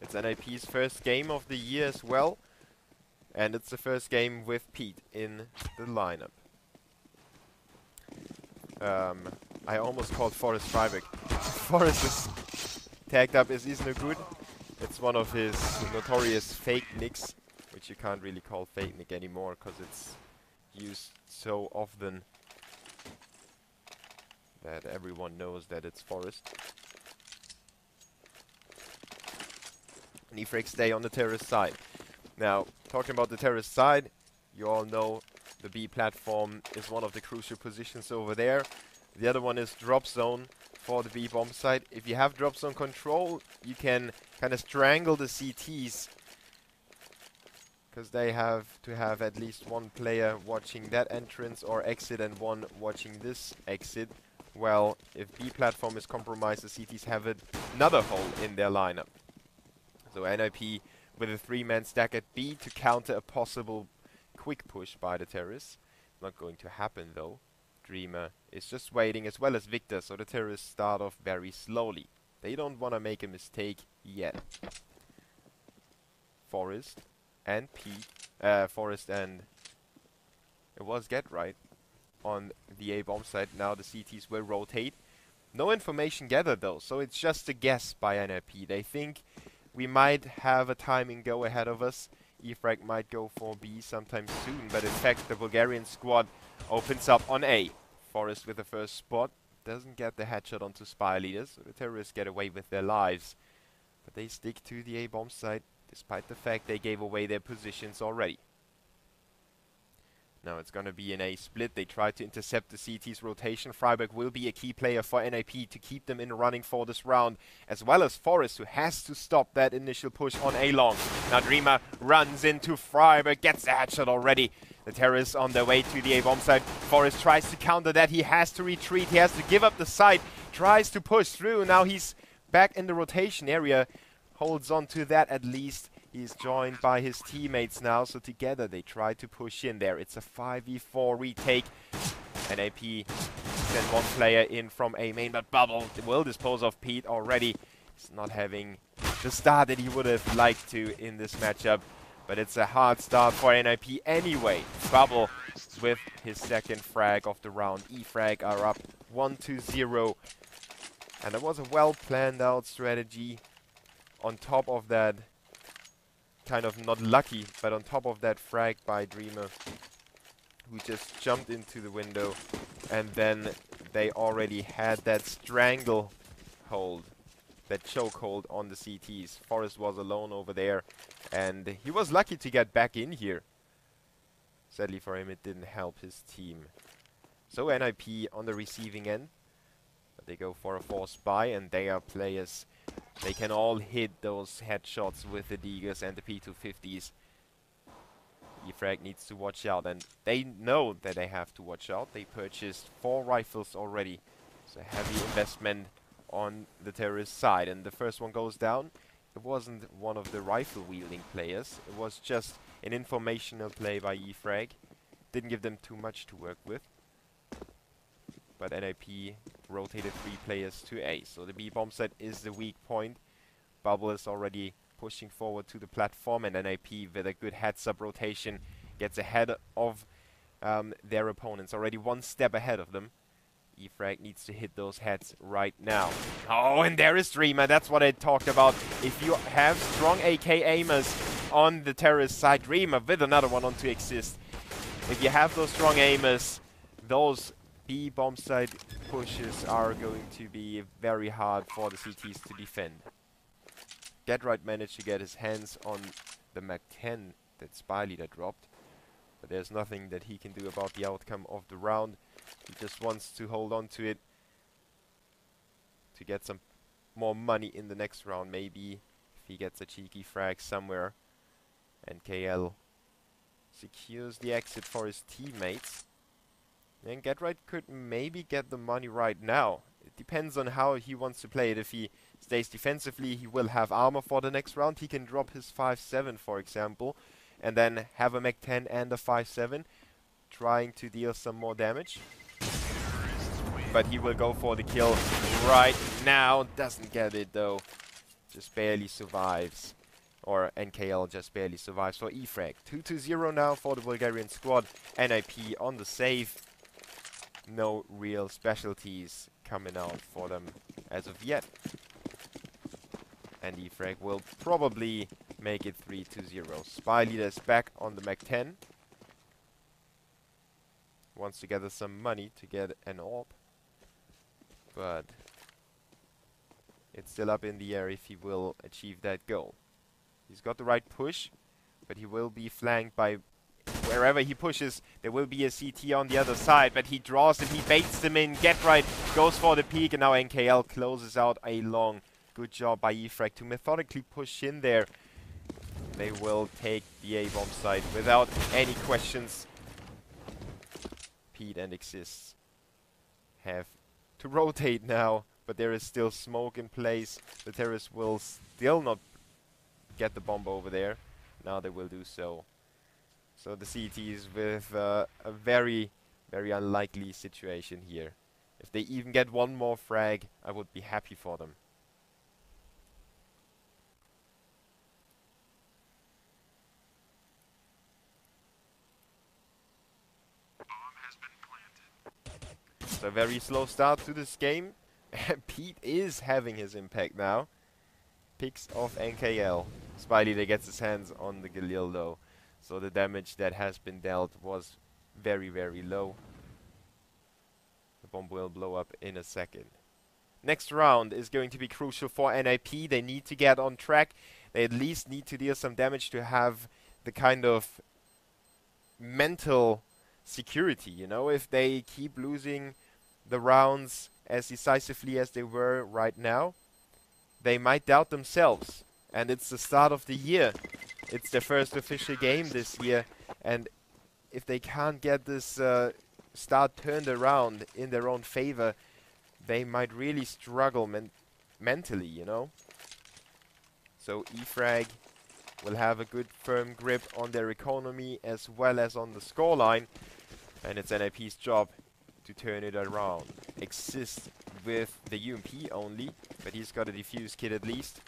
It's NiP's first game of the year as well. And it's the first game with Pete in the lineup. I almost called Forrest Freiberg. Forrest is tagged up as is no good. It's one of his notorious fake nicks, which you can't really call fake nick anymore because it's used so often that everyone knows that it's Forrest. E-frag stay on the terrorist side. Now, talking about the terrorist side, you all know the B platform is one of the crucial positions over there. The other one is drop zone for the B bomb site. If you have drop zone control, you can kind of strangle the CTs, because they have to have at least one player watching that entrance or exit and one watching this exit. Well, if B platform is compromised, the CTs have another hole in their lineup. So NiP with a 3-man stack at B to counter a possible quick push by the terrorists. Not going to happen though. Dreamer is just waiting, as well as Victor, so the terrorists start off very slowly. They don't want to make a mistake yet. Forrest and Pete, Forrest and it was Get Right on the A bomb side. Now the CTs will rotate. No information gathered though, so it's just a guess by NiP. They think we might have a timing go ahead of us. E-frag might go for B sometime soon, but in fact the Bulgarian squad opens up on A. Forrest with the first spot doesn't get the headshot onto spy leaders, so the terrorists get away with their lives. But they stick to the A bomb site despite the fact they gave away their positions already. Now it's gonna be an A split. They try to intercept the CT's rotation. Freiberg will be a key player for NiP to keep them in running for this round, as well as Forrest, who has to stop that initial push on A long. Now Dreamer runs into Freiberg, gets the headshot already. The terrorists on their way to the A bomb site. Forrest tries to counter that. He has to retreat. He has to give up the site. Tries to push through. Now he's back in the rotation area. Holds on to that at least. He's joined by his teammates now, so together they try to push in there. It's a 5v4 retake. NiP send one player in from A main, but Bubble will dispose of Pete already. He's not having the start that he would have liked to in this matchup, but it's a hard start for NiP anyway. Bubble with his second frag of the round. E-frag are up 1-0. And that was a well planned out strategy. On top of that, kind of not lucky, but on top of that frag by Dreamer, who just jumped into the window, and then they already had that strangle hold, that choke hold on the CTs. Forrest was alone over there, and he was lucky to get back in here. Sadly for him, it didn't help his team. So NiP on the receiving end, but they go for a forced buy, and they are players. They can all hit those headshots with the Digas and the P250s. E-frag needs to watch out, and they know that they have to watch out. They purchased 4 rifles already, so heavy investment on the terrorist side. And the first one goes down. It wasn't one of the rifle-wielding players. It was just an informational play by E-frag. Didn't give them too much to work with. But NiP rotated 3 players to A. So the B bomb set is the weak point. Bubble is already pushing forward to the platform, and NiP with a good heads-up rotation gets ahead of their opponents. Already 1 step ahead of them. E-frag needs to hit those heads right now. Oh, and there is Dreamer. That's what I talked about. If you have strong AK aimers on the terrorist side, Dreamer with another one on to exist. If you have those strong aimers, those B bomb site pushes are going to be very hard for the CTs to defend. Get Right managed to get his hands on the map1 that Spy Leader dropped, but there's nothing that he can do about the outcome of the round. He just wants to hold on to it to get some more money in the next round, maybe if he gets a cheeky frag somewhere. And KL secures the exit for his teammates. And Get Right could maybe get the money right now. It depends on how he wants to play it. If he stays defensively, he will have armor for the next round. He can drop his 5-7, for example, and then have a map1 and a 5-7, trying to deal some more damage. But he will go for the kill right now. Doesn't get it, though. Just barely survives. or NKL just barely survives for E-frag. 2-0 now for the Bulgarian squad. NiP on the save. No real specialties coming out for them as of yet. And E-frag will probably make it 3-0. Spy leader is back on the map 1. Wants to gather some money to get an orb. But it's still up in the air if he will achieve that goal. He's got the right push, but he will be flanked by wherever he pushes. There will be a CT on the other side, but he draws it, he baits them in. Get right, goes for the peak, and now NKL closes out a long. Good job by E-frag to methodically push in there. They will take the A-bomb site without any questions. Pete and Exists have to rotate now, but there is still smoke in place. The terrorists will still not get the bomb over there. Now they will do so. So the CTs with a very, very unlikely situation here. If they even get one more frag, I would be happy for them. So a very slow start to this game. Pete is having his impact now. Picks off NKL. Spy leader gets his hands on the Galil though. So the damage that has been dealt was very, very low. The bomb will blow up in a second. Next round is going to be crucial for NiP. They need to get on track. They at least need to deal some damage to have the kind of mental security, you know, if they keep losing the rounds as decisively as they were right now, they might doubt themselves. And it's the start of the year. It's their first official game this year, and if they can't get this start turned around in their own favor, they might really struggle mentally, you know. So E-frag will have a good firm grip on their economy as well as on the scoreline, and it's NiP's job to turn it around. Exist with the UMP only, but he's got a defuse kit at least.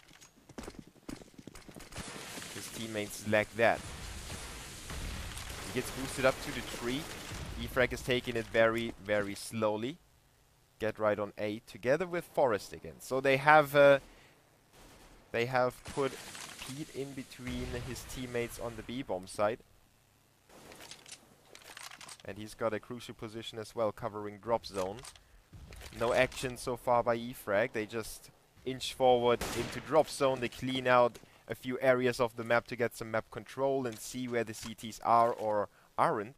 His teammates lack that. He gets boosted up to the tree. E-frag is taking it very, very slowly. Get right on A together with Forest again. So they have put Pete in between his teammates on the B-bomb side. And he's got a crucial position as well, covering drop zone. No action so far by E-frag. They just inch forward into drop zone. They clean out a few areas of the map to get some map control and see where the CTs are or aren't.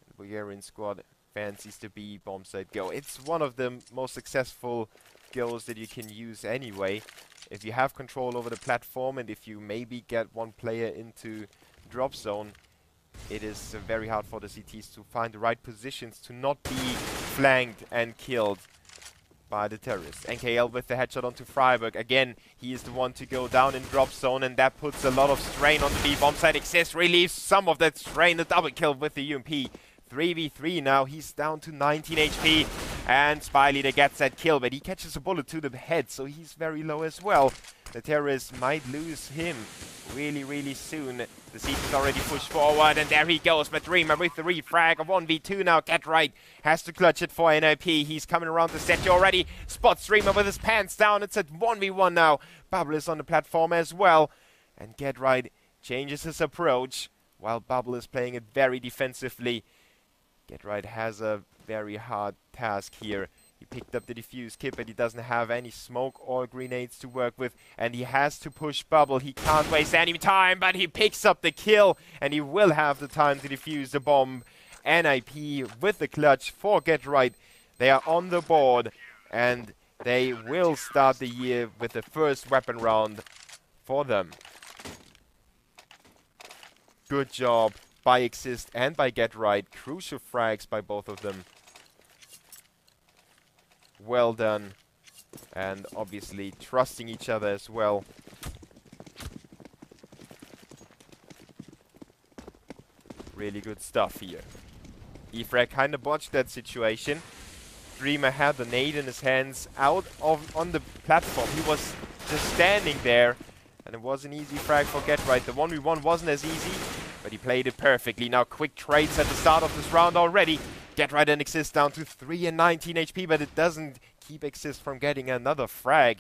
The Bulgarian squad fancies the B bomb site go. It's one of the most successful goals that you can use anyway. If you have control over the platform and if you maybe get one player into drop zone, it is very hard for the CTs to find the right positions to not be flanked and killed by the terrorists. NKL with the headshot onto Freiburg. Again, he is the one to go down in drop zone, and that puts a lot of strain on the B bomb site. Exist relieves some of that strain. The double kill with the UMP. 3v3 now. He's down to 19 HP, and Spy Leader gets that kill, but he catches a bullet to the head, so he's very low as well. The terrorists might lose him really, really soon. The siege is already pushed forward, and there he goes. But Dreamer with the refrag of 1v2 now. Get right has to clutch it for NiP. He's coming around the set already. Spots Dreamer with his pants down. It's at 1v1 now. Bubble is on the platform as well. And Get right changes his approach, while Bubble is playing it very defensively. Get right has a very hard task here. He picked up the defuse kit, but he doesn't have any smoke or grenades to work with, and he has to push Bubble. He can't waste any time, but he picks up the kill, and he will have the time to defuse the bomb. NiP with the clutch for Get right. They are on the board, and they will start the year with the first weapon round for them. Good job by Exist and by Get right. Crucial frags by both of them. Well done. And obviously trusting each other as well. Really good stuff here. E-frag kind of botched that situation. Dreamer had the nade in his hands out on the platform. He was just standing there. And it was an easy frag for GetRight. The 1v1 wasn't as easy, but he played it perfectly. Now quick trades at the start of this round already. GetRight and Exist down to 3 and 19 HP, but it doesn't keep Exist from getting another frag.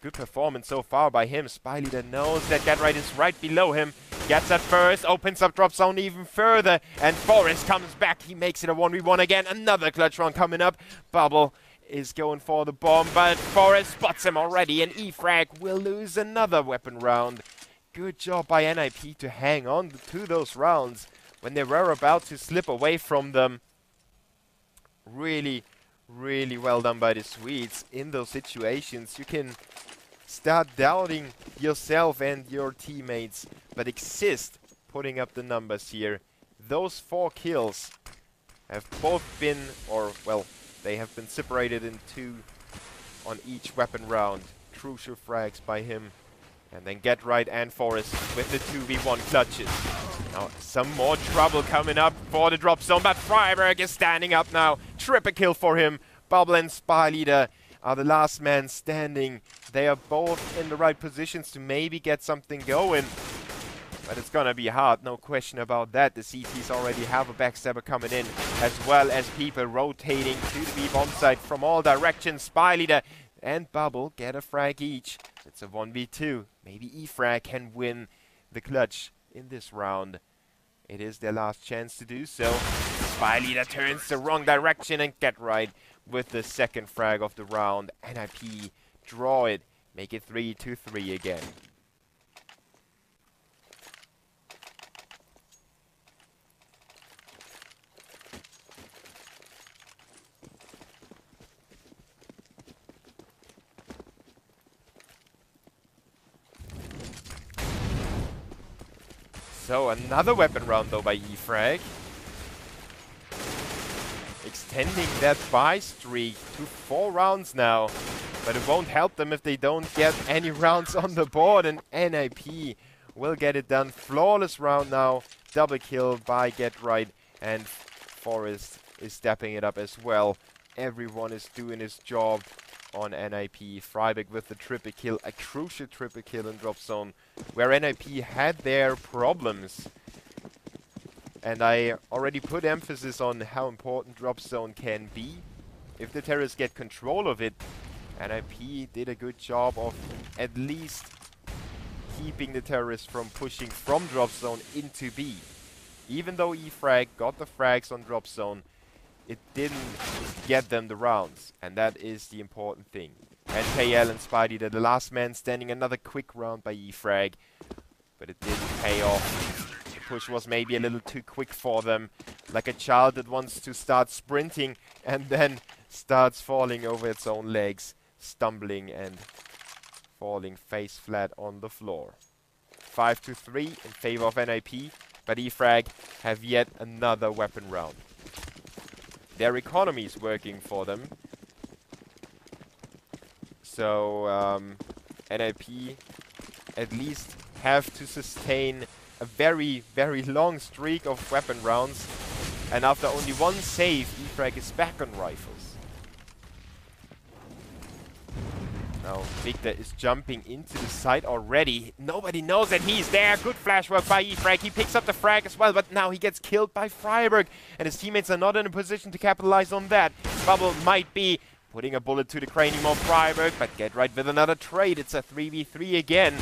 Good performance so far by him. Spyleader knows that GetRight is right below him. Gets at first, opens up drop zone even further, and Forest comes back. He makes it a 1v1 again. Another clutch round coming up. Bubble is going for the bomb, but Forest spots him already, and E-frag will lose another weapon round. Good job by NiP to hang on to those rounds when they were about to slip away from them. Really, really well done by the Swedes. In those situations, you can start doubting yourself and your teammates, but Exist putting up the numbers here. Those 4 kills have both been, or well, they have been separated in 2 on each weapon round. Crucial frags by him. And then GetRight and Forest with the 2v1 clutches. Now some more trouble coming up for the drop zone, but Freiberg is standing up now. Triple kill for him. Bubble and Spyleader are the last man standing. They are both in the right positions to maybe get something going. But it's gonna be hard, no question about that. The CTs already have a backstabber coming in, as well as people rotating to the B-bomb site from all directions. Spyleader and Bubble get a frag each. It's a 1v2. Maybe E-frag can win the clutch in this round. It is their last chance to do so. Spyleader turns the wrong direction, and GetRight with the second frag of the round. NiP draw it, make it 3-3 again. So another weapon round though by E-frag. Extending that buy streak to 4 rounds now. But it won't help them if they don't get any rounds on the board, and NiP will get it done. Flawless round now. Double kill by GetRight, and Forest is stepping it up as well. Everyone is doing his job on NiP. Freiberg with the triple kill, a crucial triple kill in drop zone, where NiP had their problems. And I already put emphasis on how important drop zone can be. If the terrorists get control of it, NiP did a good job of at least keeping the terrorists from pushing from drop zone into B. Even though E-frag got the frags on drop zone, it didn't get them the rounds, and that is the important thing. NKL and Spidey, the last man standing. Another quick round by E-frag, but it didn't pay off. The push was maybe a little too quick for them, like a child that wants to start sprinting and then starts falling over its own legs, stumbling and falling face flat on the floor. 5-3 in favor of NiP, but E-frag have yet another weapon round. Their economy is working for them. So NiP at least have to sustain a very, very long streak of weapon rounds. And after only one save, E-frag is back on rifles. Now Victor is jumping into the site already. Nobody knows that he's there. Good flash work by E-frag. He picks up the frag as well, but now he gets killed by Freiberg, and his teammates are not in a position to capitalize on that. Bubble might be putting a bullet to the cranium of Freiberg, but GetRight with another trade. It's a 3v3 again.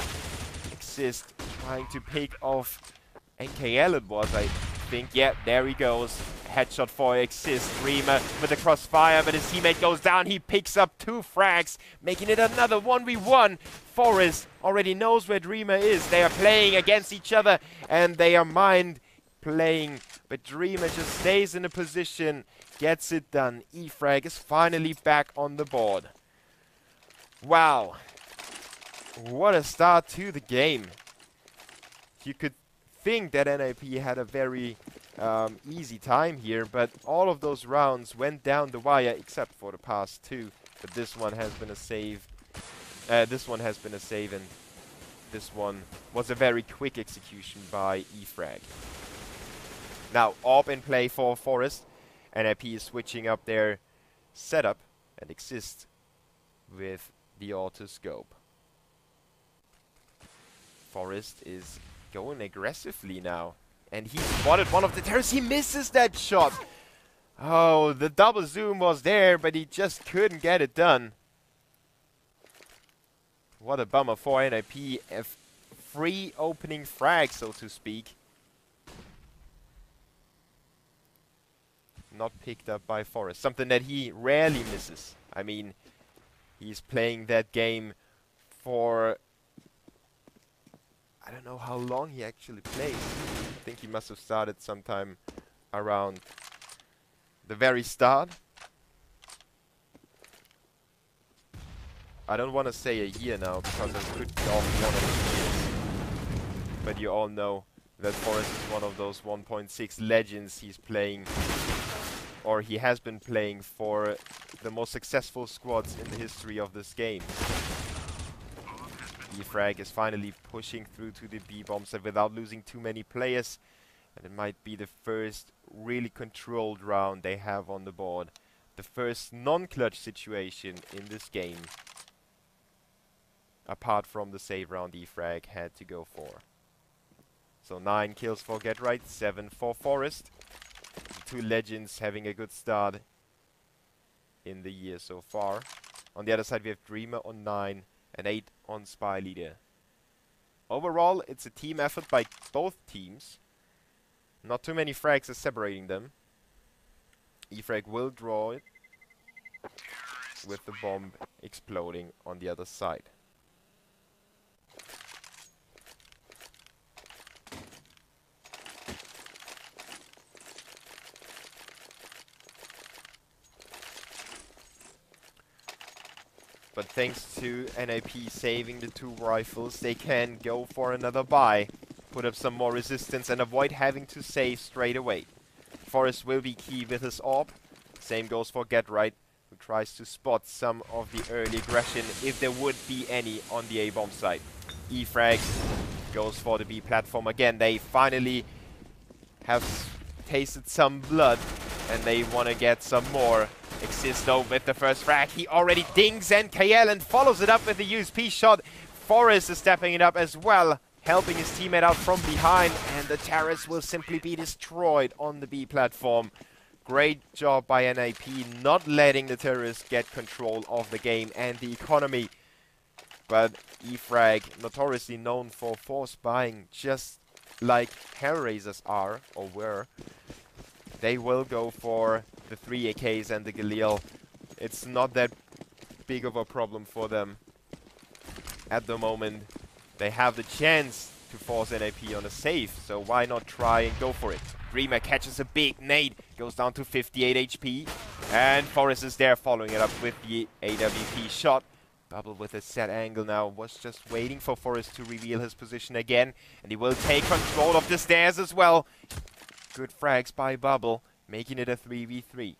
Exist trying to pick off NKL it was, I think. Yeah, there he goes. Headshot for Exist. Dreamer with the crossfire, but his teammate goes down. He picks up 2 frags, making it another 1v1. Forest already knows where Dreamer is. They are playing against each other, and they are mind playing. But Dreamer just stays in a position, gets it done. E-frag is finally back on the board. Wow. What a start to the game. You could think that NiP had a very easy time here, but all of those rounds went down the wire except for the past 2. But this one has been a save. And this one was a very quick execution by E-frag. Now AWP in play for Forest. NiP is switching up their setup and Exist with the auto scope. Forest is going aggressively now. And he spotted one of the terrorists. He misses that shot. Oh, the double zoom was there, but he just couldn't get it done. What a bummer for NiP. A free opening frag, so to speak. Not picked up by Forest. Something that he rarely misses. I mean, he's playing that game for... I don't know how long he actually plays. I think he must have started sometime around the very start. I don't want to say a year now because it could be off 1 or 2 years. But you all know that Forest is one of those 1.6 legends. He's playing, or he has been playing, for the most successful squads in the history of this game. E-frag is finally pushing through to the B-bomb site without losing too many players. And it might be the first really controlled round they have on the board. The first non-clutch situation in this game. Apart from the save round E-frag had to go for. So 9 kills for GetRight, 7 for Forest. The two legends having a good start in the year so far. On the other side we have Dreamer on 9 and 8 on Spy Leader. Overall, it's a team effort by both teams. Not too many frags are separating them. E-frag will draw it with the bomb exploding on the other side. But thanks to NiP saving the 2 rifles, they can go for another buy, put up some more resistance and avoid having to save straight away. Forest will be key with his AWP. Same goes for GetRight, who tries to spot some of the early aggression, if there would be any, on the A-bomb site. E-frag goes for the B platform again. They finally have tasted some blood and they want to get some more. Existo with the first frag. He already dings NKL and follows it up with the USP shot. Forest is stepping it up as well, helping his teammate out from behind, and the terrorists will simply be destroyed on the B platform. Great job by NiP not letting the terrorists get control of the game and the economy. But E-frag, notoriously known for force buying, just like Hellraisers are, or were, they will go for the 3 AKs and the Galil. It's not that big of a problem for them at the moment. They have the chance to force NiP on a save, so why not try and go for it? Dreamer catches a big nade, goes down to 58 HP, and Forest is there following it up with the AWP shot. Bubble with a set angle now, was just waiting for Forest to reveal his position again, and he will take control of the stairs as well. Good frags by Bubble, making it a 3v3.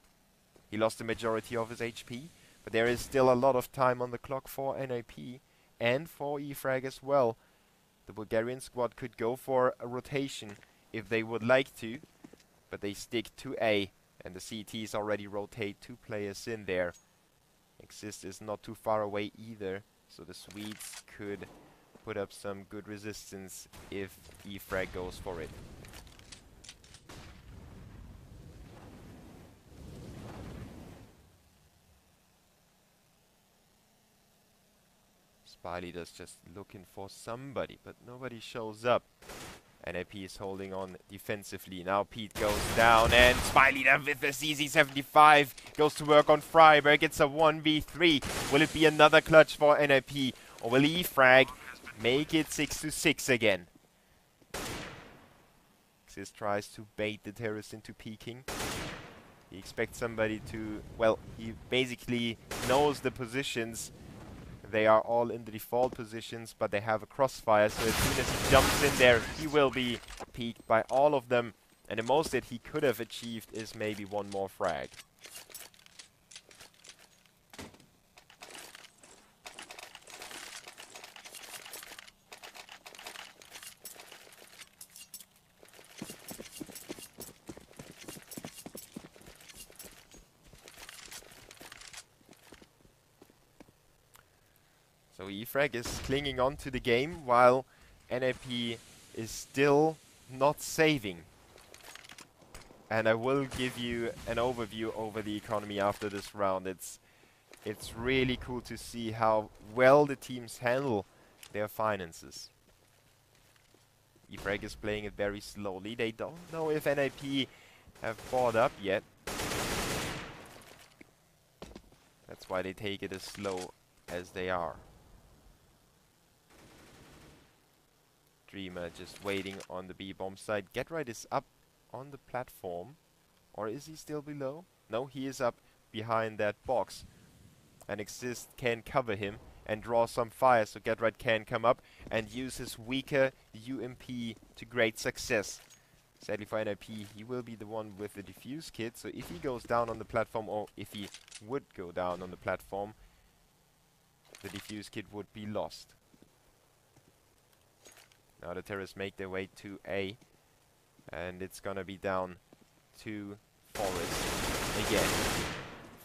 He lost the majority of his HP, but there is still a lot of time on the clock for NiP and for E-frag as well. The Bulgarian squad could go for a rotation if they would like to, but they stick to A, and the CTs already rotate 2 players in there. Exist is not too far away either, so the Swedes could put up some good resistance if E-frag goes for it. Spy Leader's just looking for somebody, but nobody shows up. NiP is holding on defensively. Now Pete goes down, and Spy Leader with the CZ75 goes to work on Freiburg. It's a 1v3. Will it be another clutch for NiP, or will E-frag make it 6-6 again? Xis tries to bait the terrorists into peeking. He expects somebody to, well, he basically knows the positions. They are all in the default positions, but they have a crossfire, so as soon as he jumps in there, he will be peeked by all of them. And the most that he could have achieved is maybe 1 more frag. So E-frag is clinging on to the game, while NiP is still not saving. And I will give you an overview over the economy after this round. It's really cool to see how well the teams handle their finances. E-frag is playing it very slowly. They don't know if NiP have bought up yet. That's why they take it as slow as they are. Dreamer just waiting on the B-bomb side. GetRight is up on the platform. Or is he still below? No, he is up behind that box. And Exist can cover him and draw some fire, so GetRight can come up and use his weaker UMP to great success. Sadly for NiP, he will be the one with the defuse kit, so if he goes down on the platform, or if he would go down on the platform, the defuse kit would be lost. Now the terrorists make their way to A, and it's gonna be down to Forest again.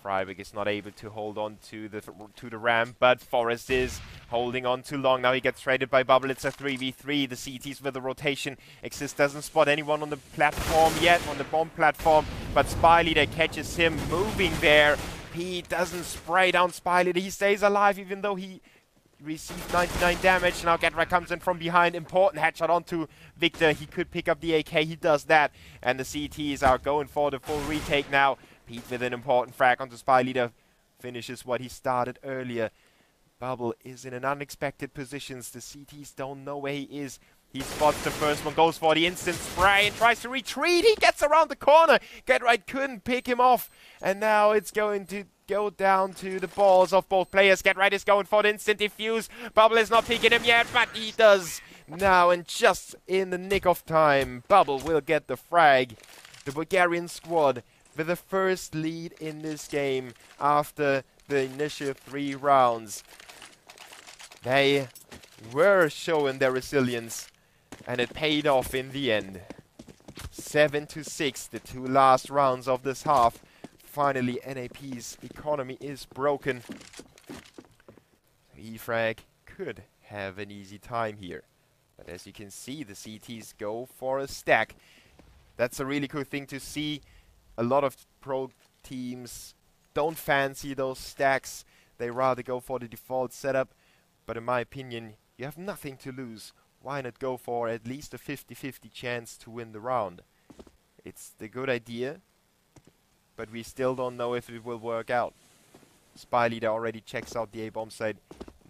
Freiburg is not able to hold on to the ramp, but Forest is holding on too long. Now he gets traded by Bubble. It's a 3v3. The CTs with the rotation. Exist doesn't spot anyone on the platform yet, on the bomb platform, but Spy Leader catches him moving there. He doesn't spray down Spy Leader. He stays alive even though he received 99 damage. Now GetRight comes in from behind. Important headshot onto Victor. He could pick up the AK. He does that. And the CTs are going for the full retake now. Pete with an important frag onto Spy Leader. Finishes what he started earlier. Bubble is in an unexpected positions. The CTs don't know where he is. He spots the first one, goes for the instant spray and tries to retreat. He gets around the corner. GetRight couldn't pick him off. And now it's going to go down to the balls of both players. GetRight is going for the instant defuse. Bubble is not picking him yet, but he does now. And just in the nick of time, Bubble will get the frag. The Bulgarian squad with the first lead in this game after the initial 3 rounds. They were showing their resilience, and it paid off in the end. 7-6, the 2 last rounds of this half. Finally, NiP's economy is broken. E-frag could have an easy time here. But as you can see, the CTs go for a stack. That's a really cool thing to see. A lot of pro teams don't fancy those stacks. They rather go for the default setup. But in my opinion, you have nothing to lose. Why not go for at least a 50-50 chance to win the round? It's the good idea, but we still don't know if it will work out. Spy Leader already checks out the A-bomb site.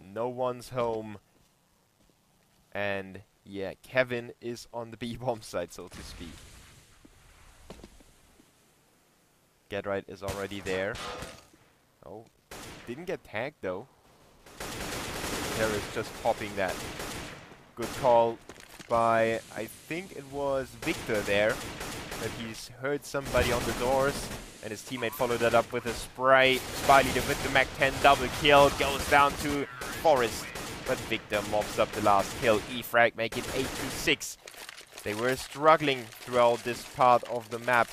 No one's home. And yeah, Kevin is on the B-bomb site, so to speak. GetRight is already there. Oh, didn't get tagged though. Terrorist just popping that. Good call by, I think it was Victor there. That he's heard somebody on the doors. And his teammate followed that up with a spray. Spy Leader with the map1 double kill. Goes down to Forest. But Victor mobs up the last kill. E-frag make it 8-6. They were struggling throughout this part of the map.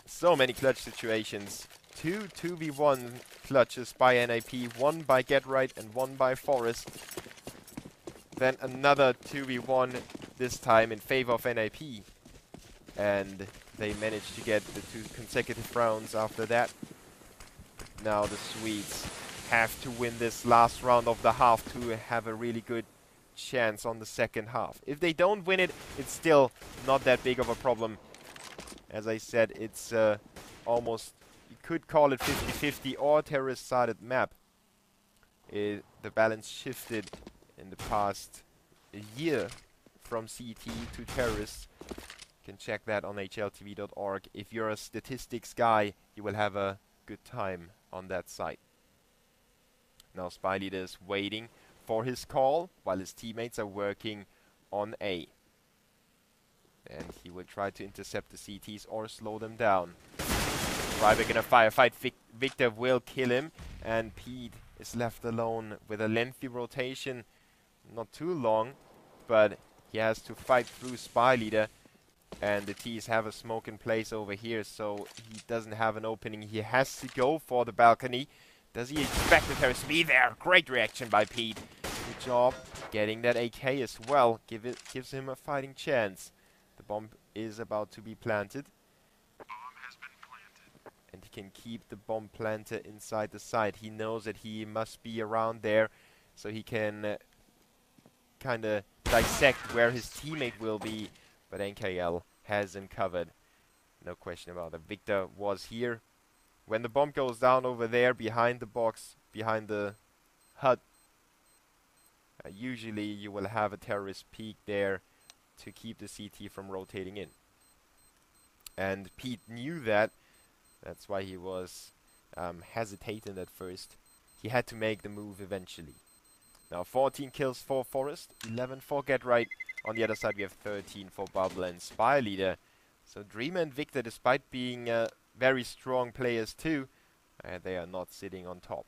So many clutch situations. 2 2v1 clutches by NiP, 1 by GetRight and 1 by Forest. Then another 2v1, this time in favor of NiP. And they managed to get the 2 consecutive rounds after that. Now the Swedes have to win this last round of the half to have a really good chance on the second half. If they don't win it, it's still not that big of a problem. As I said, it's almost, you could call it 50-50 or terrorist-sided map. The balance shifted in the past year from CT to terrorists. You can check that on hltv.org. If you're a statistics guy, you will have a good time on that site. Now Spy Leader is waiting for his call while his teammates are working on A. And he will try to intercept the CTs or slow them down. Freiburg in a firefight. Victor will kill him. And Pete is left alone with a lengthy rotation. Not too long, but he has to fight through Spy Leader. And the T's have a smoke in place over here, so he doesn't have an opening. He has to go for the balcony. Does he expect the terrorist to be there? Great reaction by Pete. He Good job getting that AK as well. Gives him a fighting chance. The bomb is about to be planted. And he can keep the bomb planter inside the site. He knows that he must be around there, so he can kind of dissect where his teammate will be. But NKL has him covered. No question about it. Victor was here. When the bomb goes down over there behind the box, behind the hut, usually you will have a terrorist peek there to keep the CT from rotating in. And Pete knew that. That's why he was hesitating at first. He had to make the move eventually. Now 14 kills for Forest, 11 for Get Right. On the other side we have 13 for Bubble and Spy Leader. So Dreamer and Victor, despite being very strong players too, they are not sitting on top.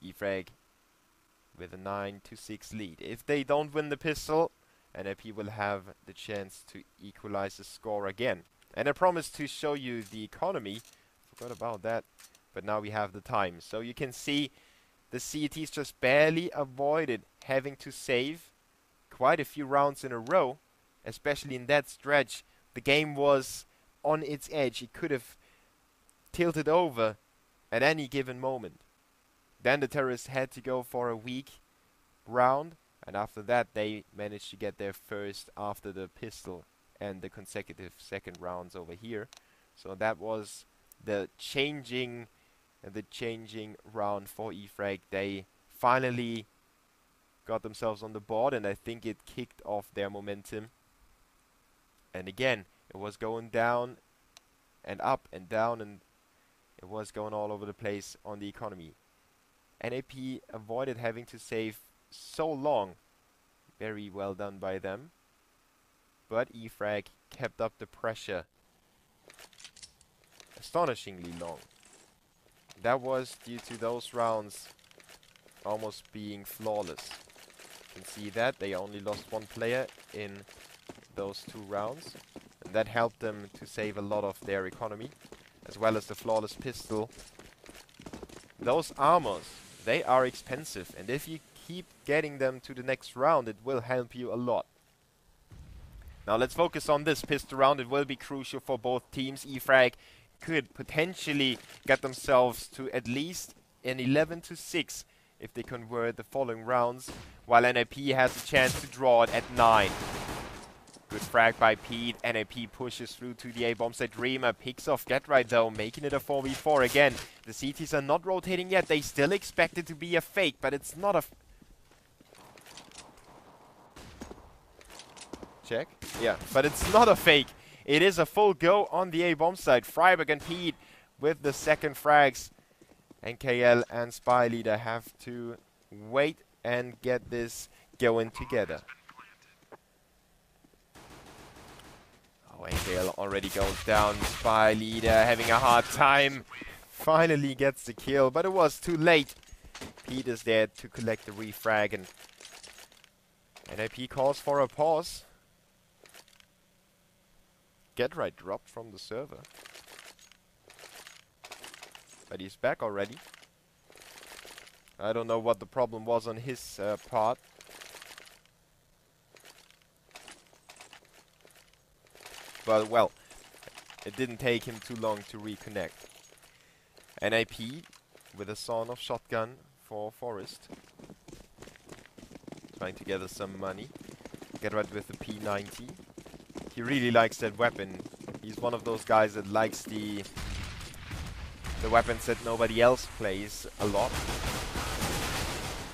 E-frag with a 9-6 lead. If they don't win the pistol, NiP will have the chance to equalize the score again. And I promised to show you the economy. Forgot about that. But now we have the time. So you can see the CTs just barely avoided having to save quite a few rounds in a row. Especially in that stretch. The game was on its edge. It could have tilted over at any given moment. Then the terrorists had to go for a weak round. And after that they managed to get their first after the pistol and the consecutive second rounds over here. So that was the changing round for E-frag. They finally got themselves on the board, and I think it kicked off their momentum. And again, it was going down and up and down, and it was going all over the place on the economy. NiP avoided having to save so long. Very well done by them. But E-frag kept up the pressure astonishingly long. That was due to those rounds almost being flawless. You can see that they only lost one player in those 2 rounds, and that helped them to save a lot of their economy, as well as the flawless pistol. Those armors, they are expensive, and if you keep getting them to the next round, it will help you a lot. Now let's focus on this pistol round. It will be crucial for both teams. E-frag could potentially get themselves to at least an 11-6 if they convert the following rounds, while NiP has a chance to draw it at 9. Good frag by Pete. NiP pushes through to the A-bomb site. Dreamer picks off Get Right though, making it a 4v4 again. The CTs are not rotating yet. They still expect it to be a fake, but it's not a... Check. Yeah, but it's not a fake. It is a full go on the A-bomb side. Freiburg and Pete with the second frags. NKL and Spy Leader have to wait and get this going together. Oh, NKL already goes down. Spy Leader having a hard time. Finally gets the kill, but it was too late. Pete is there to collect the refrag, and NiP calls for a pause. Get Right dropped from the server. But he's back already. I don't know what the problem was on his part. But, well, it didn't take him too long to reconnect. NiP with a sawn-off shotgun for Forest. Trying to gather some money. Get Right with the P90. He really likes that weapon. He's one of those guys that likes the weapons that nobody else plays a lot.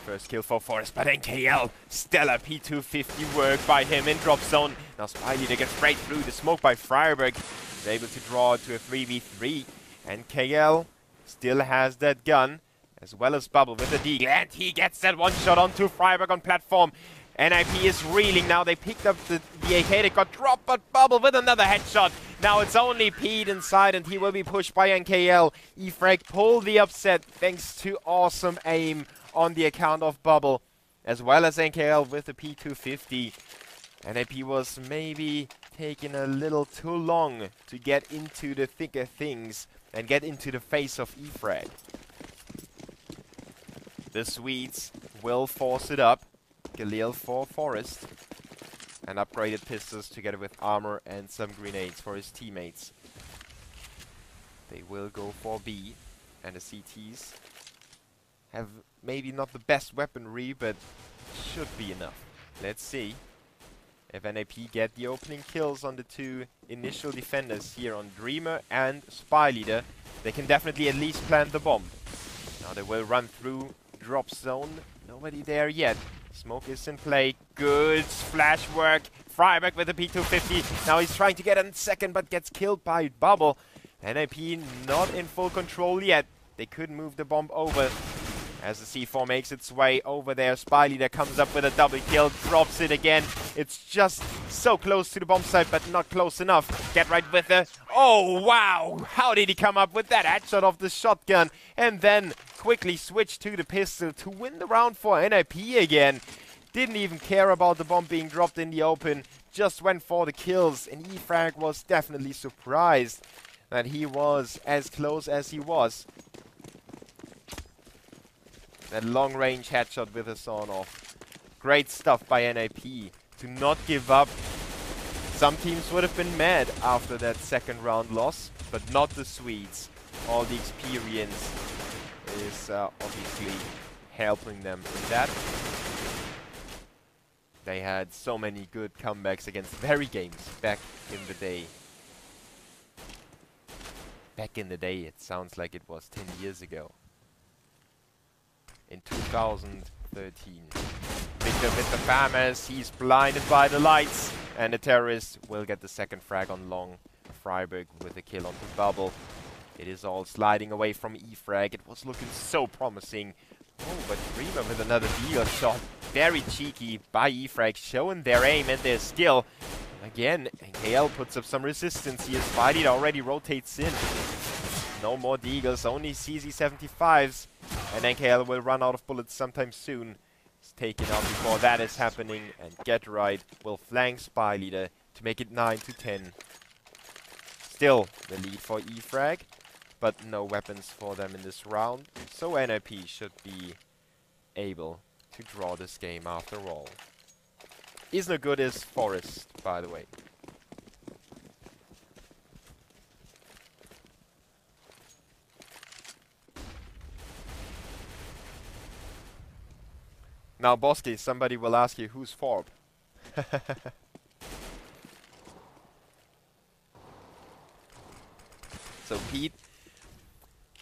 First kill for Forest, but NKL, stellar P250 work by him in drop zone. Now Spy Leader gets right through the smoke by Freiburg. He's able to draw to a 3v3. NKL still has that gun, as well as Bubble with the deagle. And he gets that one shot onto Freiburg on platform. NiP is reeling now. They picked up the AK that got dropped, but Bubble with another headshot. Now it's only Pete inside, and he will be pushed by NKL. E-frag pulled the upset thanks to awesome aim on the account of Bubble, as well as NKL with the P250. NiP was maybe taking a little too long to get into the thicker things and get into the face of E-frag. The Swedes will force it up. Galil for Forest. And upgraded pistols together with armor and some grenades for his teammates. They will go for B. And the CTs have maybe not the best weaponry, but should be enough. Let's see if NiP get the opening kills on the two initial defenders here on Dreamer and Spy Leader. They can definitely at least plant the bomb. Now they will run through drop zone. Nobody there yet. Smoke is in play. Good flash work. Freiberg with the P250. Now he's trying to get a second, but gets killed by Bubble. NiP not in full control yet. They could move the bomb over. As the C4 makes its way over there, Spy Leader comes up with a double kill, drops it again. It's just so close to the bomb site, but not close enough. Get right with it. Oh, wow! How did he come up with that headshot of the shotgun? And then quickly switch to the pistol to win the round for NiP again. Didn't even care about the bomb being dropped in the open. Just went for the kills. And E-frag was definitely surprised that he was as close as he was. That long-range headshot with a sawn-off. Great stuff by NiP to not give up. Some teams would have been mad after that second round loss, but not the Swedes. All the experience is obviously helping them in that. They had so many good comebacks against very games back in the day. Back in the day, it sounds like it was 10 years ago. In 2013. Victor with the Farmers, he's blinded by the lights. And the terrorist will get the second frag on long. Freiberg with a kill on the Bubble. It is all sliding away from E-frag. It was looking so promising. Oh, but Dreamer with another deal shot. Very cheeky by E-frag, showing their aim and their skill. Again, NKL puts up some resistance here. Spy Leader already rotates in. No more Deagles, only CZ75s. And NKL will run out of bullets sometime soon. It's taken out before that is happening. And Get Right will flank Spy Leader to make it 9-10. Still the lead for E-frag, but no weapons for them in this round. So NiP should be able to draw this game after all. Is no good as Forest, by the way. Now, Bosky, somebody will ask you, who's Forb? So Pete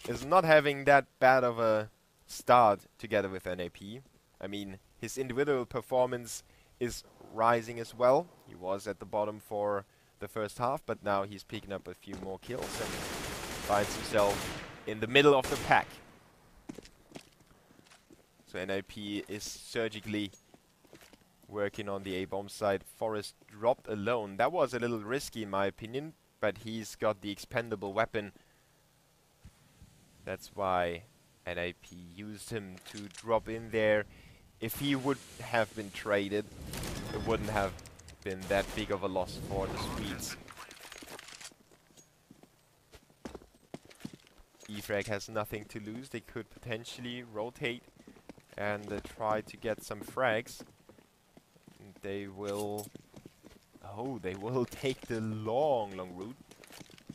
is not having that bad of a start together with NiP. I mean, his individual performance is rising as well. He was at the bottom for the first half, but now he's picking up a few more kills and finds himself in the middle of the pack. So NiP is surgically working on the A-bomb side. Forest dropped alone. That was a little risky in my opinion, but he's got the expendable weapon. That's why NiP used him to drop in there. If he would have been traded, it wouldn't have been that big of a loss for the Swedes. E-frag has nothing to lose. They could potentially rotate and try to get some frags. And they will... Oh, they will take the long route,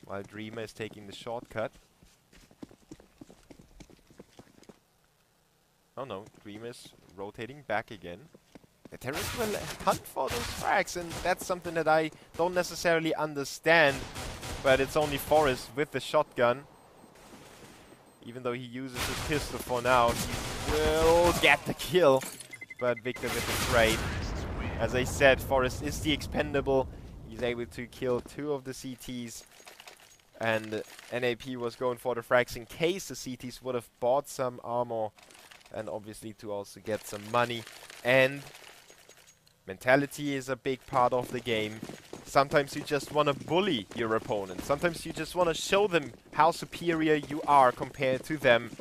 while Dreamer is taking the shortcut. Oh no, Dreamer's rotating back again. The terrorists will hunt for those frags, and that's something that I don't necessarily understand. But it's only Forest with the shotgun. Even though he uses his pistol for now, he will get the kill. But Victor with the trade. As I said, Forest is the expendable. He's able to kill 2 of the CTs. And NiP was going for the frags in case the CTs would have bought some armor. And obviously to also get some money. And mentality is a big part of the game. Sometimes you just want to bully your opponent. Sometimes you just want to show them how superior you are compared to them.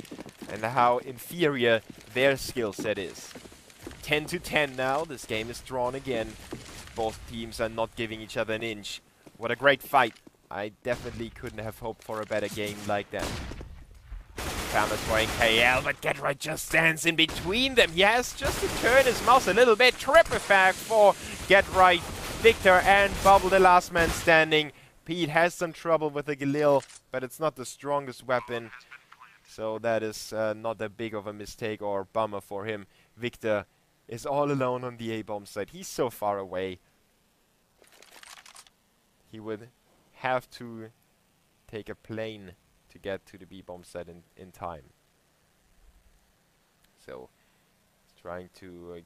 And how inferior their skill set is. 10-10 now. This game is drawn again. Both teams are not giving each other an inch. What a great fight. I definitely couldn't have hoped for a better game like that. spammers for NKL, but GetRight just stands in between them. He has just to turn his mouse a little bit. Triple frag for GetRight. Victor and Bubble, the last man standing. Pete has some trouble with the Galil, but it's not the strongest weapon. So that is not that big of a mistake or bummer for him. Victor is all alone on the A-bomb side. He's so far away. He would have to take a plane to get to the B-bomb site in time. So he's trying to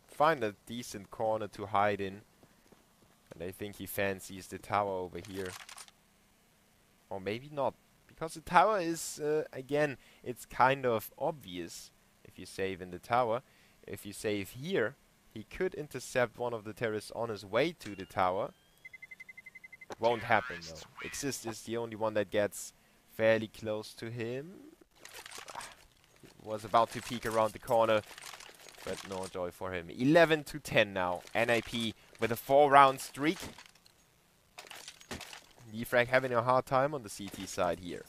find a decent corner to hide in. And I think he fancies the tower over here. Or maybe not. Because the tower is, again, it's kind of obvious if you save in the tower. If you save here, he could intercept one of the terrorists on his way to the tower. Won't happen though. Exist is the only one that gets fairly close to him. Was about to peek around the corner, but no joy for him. 11-10 now. NiP with a 4-round streak. E-frag having a hard time on the CT side here.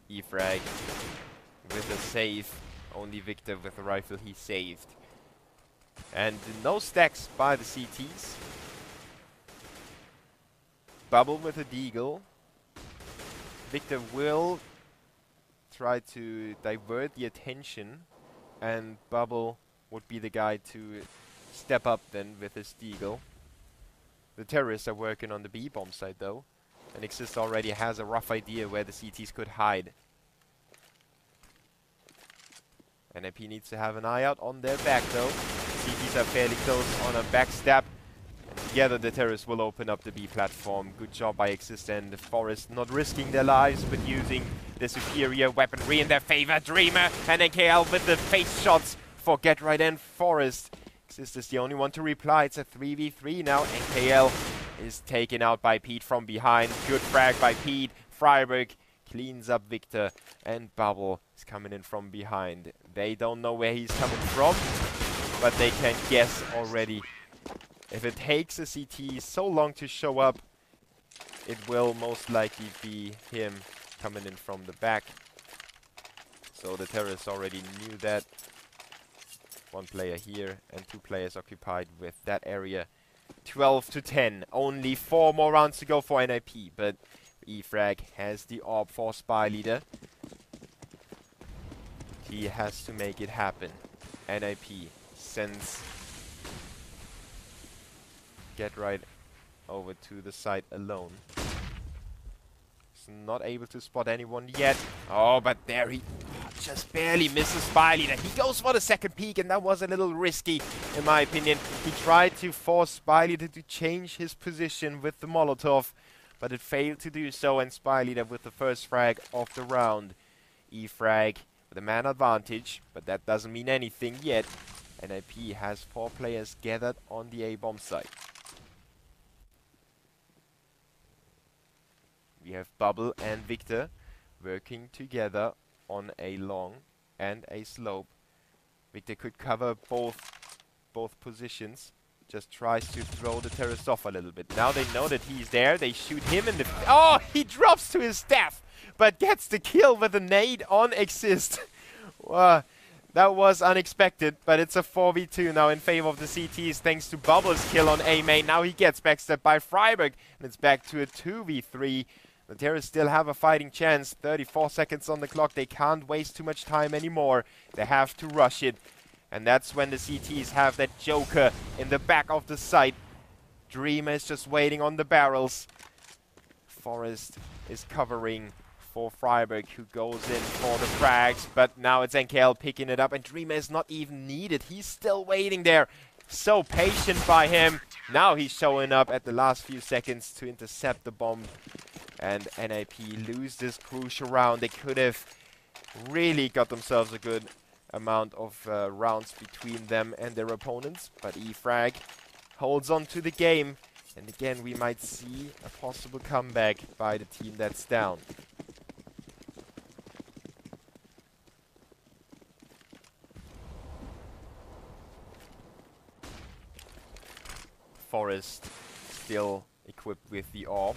E-frag with a save. Only Victor with a rifle he saved. And no stacks by the CTs. Bubble with a deagle. Victor will try to divert the attention, and Bubble would be the guy to step up then with his deagle. The terrorists are working on the B-bomb side though, and Exist already has a rough idea where the CTs could hide. NiP needs to have an eye out on their back though. CTs are fairly close on a backstab. Together the terrorists will open up the B platform. Good job by Exist and the Forest, not risking their lives but using the superior weaponry in their favor. Dreamer and NKL with the face shots for GetRight and Forest. Exist is the only one to reply. It's a 3v3 now. NKL is taken out by Pete from behind. Good frag by Pete. Freiburg cleans up Victor, and Bubble is coming in from behind. They don't know where he's coming from, but they can guess already. If it takes a CT so long to show up, it will most likely be him coming in from the back. So the terrorists already knew that. One player here and 2 players occupied with that area. 12-10. Only 4 more rounds to go for NiP, but E-frag has the orb for Spy Leader. He has to make it happen. NiP sends GetRight over to the side alone. He's not able to spot anyone yet. Oh, but there he just barely misses Spy Leader. He goes for the second peek, and that was a little risky, in my opinion. He tried to force Spy Leader to change his position with the Molotov, but it failed to do so, and Spy Leader with the first frag of the round. E-frag with a man advantage, but that doesn't mean anything yet. NiP has 4 players gathered on the A-bomb site. We have Bubble and Victor working together on a long and a slope. Victor could cover both positions. Just tries to throw the terrorist off a little bit. Now they know that he's there. They shoot him in the... Oh, he drops to his death, but gets the kill with a nade on Exist. That was unexpected, but it's a 4v2 now in favor of the CTs thanks to Bubble's kill on A main. Now he gets backstabbed by Freiburg, and it's back to a 2v3. The terrorists still have a fighting chance. 34 seconds on the clock. They can't waste too much time anymore. They have to rush it. And that's when the CTs have that Joker in the back of the site. Dreamer is just waiting on the barrels. Forest is covering for Freiburg, who goes in for the frags. But now it's NKL picking it up, and Dreamer is not even needed. He's still waiting there. So patient by him. Now he's showing up at the last few seconds to intercept the bomb. And NiP lose this crucial round. They could have really got themselves a good amount of rounds between them and their opponents. But E-frag holds on to the game. And again, we might see a possible comeback by the team that's down. Forest still equipped with the orb.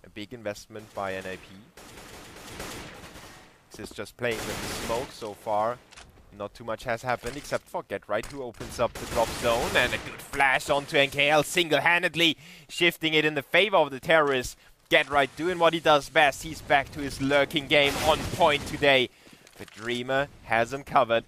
A big investment by NiP. This is just playing with the smoke so far. Not too much has happened except for GetRight, who opens up the drop zone, and a good flash onto NKL single-handedly shifting it in the favor of the terrorists. GetRight doing what he does best. He's back to his lurking game on point today. But Dreamer has him covered,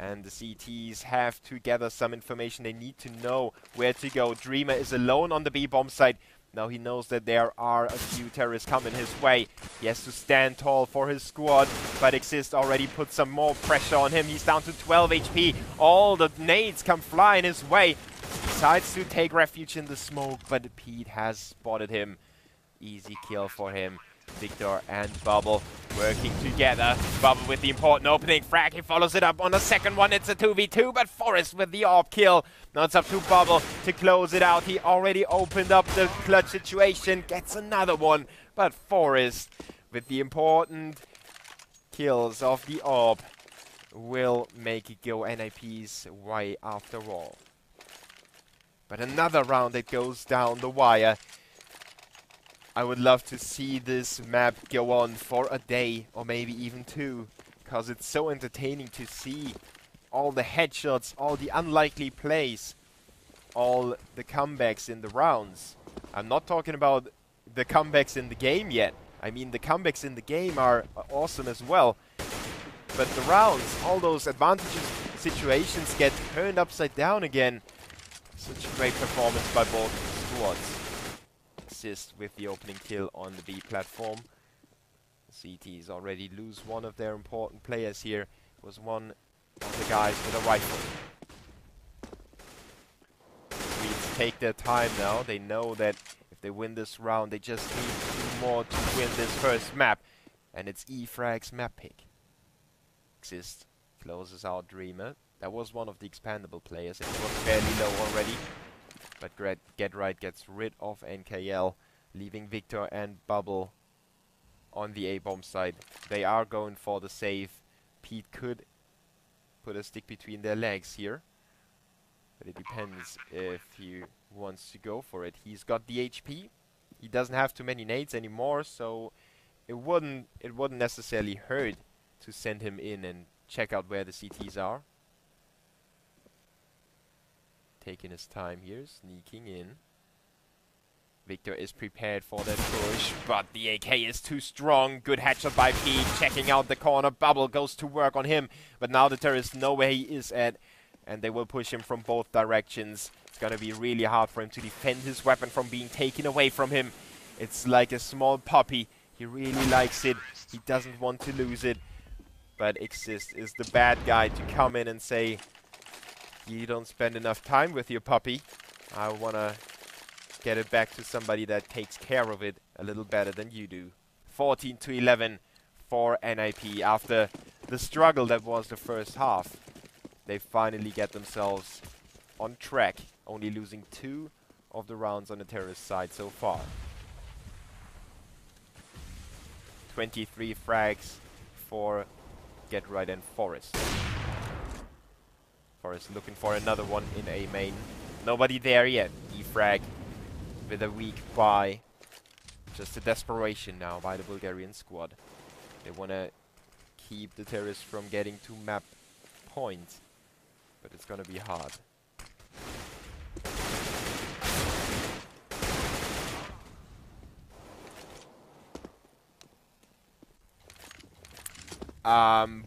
and the CTs have to gather some information. They need to know where to go. Dreamer is alone on the B bomb site. Now he knows that there are a few terrorists coming his way. He has to stand tall for his squad, but Exist already put some more pressure on him. He's down to 12 HP. All the nades come flying his way. Decides to take refuge in the smoke, but Pete has spotted him. Easy kill for him. Victor and Bubble working together. Bubble with the important opening frag. He follows it up on the second one. It's a 2v2, but Forest with the orb kill. Now it's up to Bubble to close it out. He already opened up the clutch situation. Gets another one, but Forest with the important kills of the orb will make it go NiP's way after all. But another round that goes down the wire. I would love to see this map go on for a day or maybe even two, because it's so entertaining to see all the headshots, all the unlikely plays, all the comebacks in the rounds. I'm not talking about the comebacks in the game yet. I mean, the comebacks in the game are awesome as well. But the rounds, all those advantageous situations get turned upside down again. Such a great performance by both squads. Assist with the opening kill on the B platform. CTs already lose one of their important players here. It was one of the guys with a rifle. Swedes take their time now. They know that if they win this round, they just need 2 more to win this first map. And it's E-frag's map pick. Exist closes out Dreamer. That was one of the expandable players. It was fairly low already. But GetRight gets rid of NKL, leaving Victor and Bubble on the A-bomb side. They are going for the save. Pete could put a stick between their legs here, but it depends if he wants to go for it. He's got the HP. He doesn't have too many nades anymore, so it wouldn't necessarily hurt to send him in and check out where the CTs are. Taking his time here, sneaking in. Victor is prepared for that push, but the AK is too strong. Good headshot by Pete, checking out the corner. Bubble goes to work on him, but now the terrorists know where he is at, and they will push him from both directions. It's gonna be really hard for him to defend his weapon from being taken away from him. It's like a small puppy. He really likes it. He doesn't want to lose it. But Exist is the bad guy to come in and say, you don't spend enough time with your puppy. I wanna get it back to somebody that takes care of it a little better than you do. 14-11 for NiP. After the struggle that was the first half, they finally get themselves on track, only losing 2 of the rounds on the terrorist side so far. 23 frags for GetRight and Forest. Forest looking for another one in A main. Nobody there yet. E-frag with a weak buy. Just a desperation now by the Bulgarian squad. They want to keep the terrorists from getting to map point, but it's going to be hard.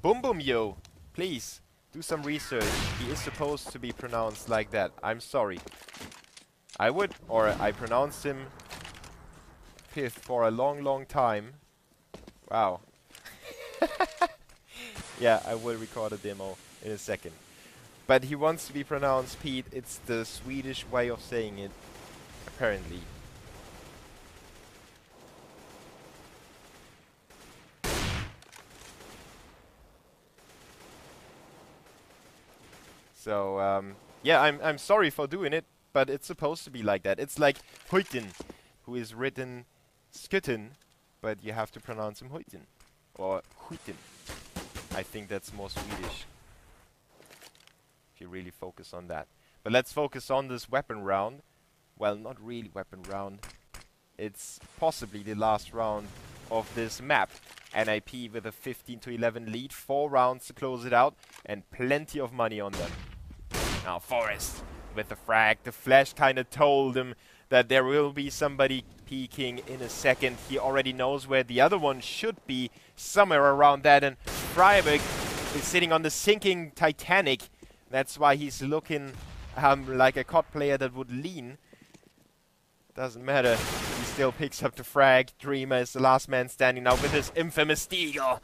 Boom Boom Yo, please do some research. He is supposed to be pronounced like that. I'm sorry. I pronounced him Pith for a long time. Wow. Yeah, I will record a demo in a second. But he wants to be pronounced Pete. It's the Swedish way of saying it, apparently. So, yeah, I'm sorry for doing it, but it's supposed to be like that. It's like Huyten, who is written Skutten, but you have to pronounce him Huyten. Or Huyten. I think that's more Swedish, if you really focus on that. But let's focus on this weapon round. well, not really weapon round. It's possibly the last round of this map. NiP with a 15-11 lead, 4 rounds to close it out, and plenty of money on them. Now Forest with the frag. The flash kind of told him that there will be somebody peeking in a second. He already knows where the other one should be, somewhere around that, and Freiburg is sitting on the sinking Titanic. That's why he's looking like a COD player that would lean. Doesn't matter. He still picks up the frag. Dreamer is the last man standing now with his infamous Deagle.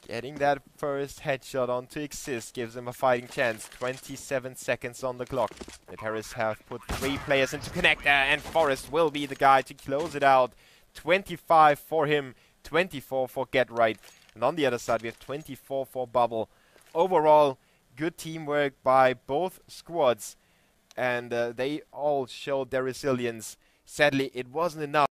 Getting that first headshot onto Exist gives him a fighting chance. 27 seconds on the clock. The Terrorists have put 3 players into connector, and Forest will be the guy to close it out. 25 for him, 24 for Get Right. And on the other side, we have 24 for Bubble. Overall, good teamwork by both squads. And they all showed their resilience. Sadly, it wasn't enough.